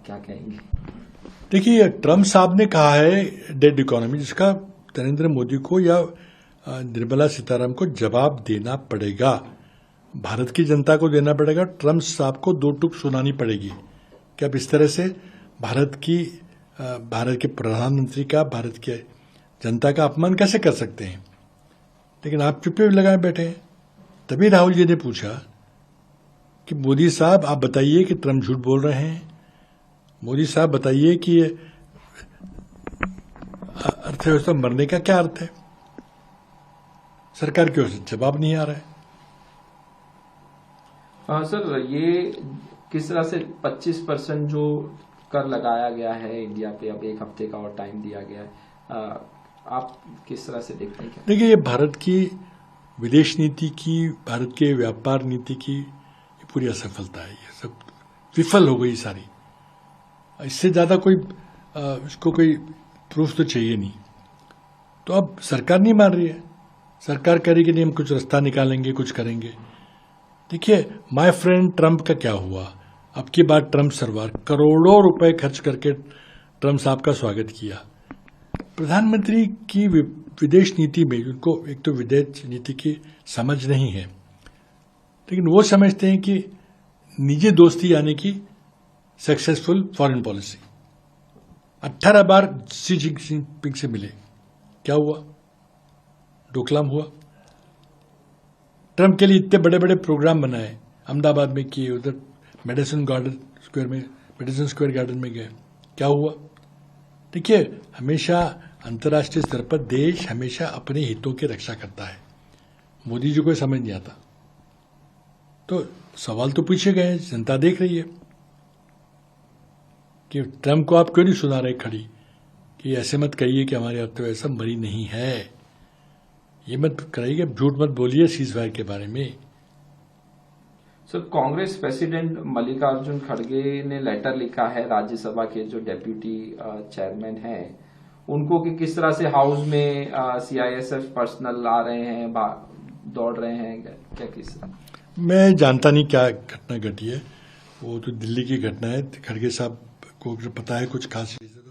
क्या कहेंगे? देखिए, ट्रम्प साहब ने कहा है डेड इकोनॉमी, जिसका नरेंद्र मोदी को या निर्मला सीतारामन को जवाब देना पड़ेगा, भारत की जनता को देना पड़ेगा। ट्रम्प साहब को दो टूक सुनानी पड़ेगी कि आप इस तरह से भारत के प्रधानमंत्री का, भारत के जनता का अपमान कैसे कर सकते हैं। लेकिन आप चुप्पी लगाए बैठे हैं। तभी राहुल जी ने पूछा कि मोदी साहब आप बताइए कि ट्रम्प झूठ बोल रहे हैं। मोदी साहब बताइए कि अर्थव्यवस्था मरने का क्या अर्थ है। सरकार की ओर से जवाब नहीं आ रहा है। सर, ये किस तरह से 25% जो कर लगाया गया है इंडिया पे, अब एक हफ्ते का और टाइम दिया गया है, आप किस तरह से देखते हैं? क्या देखिए, ये भारत की विदेश नीति की, भारत के व्यापार नीति की ये पूरी असफलता है। ये सब विफल हो गई सारी। इससे ज्यादा इसको कोई प्रूफ तो चाहिए नहीं। तो अब सरकार नहीं मान रही है। सरकार कह रही कि नहीं, हम कुछ रास्ता निकालेंगे, कुछ करेंगे। देखिए, माय फ्रेंड ट्रम्प का क्या हुआ। अब की बार ट्रम्प सरकार करोड़ों रुपए खर्च करके ट्रम्प साहब का स्वागत किया। प्रधानमंत्री की विदेश नीति में उनको एक तो विदेश नीति की समझ नहीं है, लेकिन वो समझते हैं कि निजी दोस्ती यानी कि सक्सेसफुल फॉरेन पॉलिसी। 18 बार शी जिनपिंग से मिले, क्या हुआ? डोकलाम हुआ। ट्रम्प के लिए इतने बड़े बड़े प्रोग्राम बनाए, अहमदाबाद में किए, उधर मेडिसन स्क्वायर गार्डन में गए, क्या हुआ? देखिए, हमेशा अंतर्राष्ट्रीय स्तर पर देश हमेशा अपने हितों की रक्षा करता है। मोदी जी को समझ नहीं आता। तो सवाल तो पूछे गए, जनता देख रही है कि ट्रम्प को आप क्यों नहीं सुना रहे खड़ी कि ऐसे मत कहिए कि हमारी अर्थव्यवस्था मरी नहीं है। ये मत कराइए, झूठ मत बोलिए सीज़फायर के बारे में। सर, कांग्रेस प्रेसिडेंट मल्लिकार्जुन खड़गे ने लेटर लिखा है राज्यसभा के जो डेप्यूटी चेयरमैन हैं उनको, कि किस तरह से हाउस में सीआईएसएफ पर्सनल आ रहे हैं, दौड़ रहे हैं, क्या किस? मैं जानता नहीं क्या घटना घटी है। वो तो दिल्ली की घटना है। खड़गे साहब को पता है कुछ खास रीजन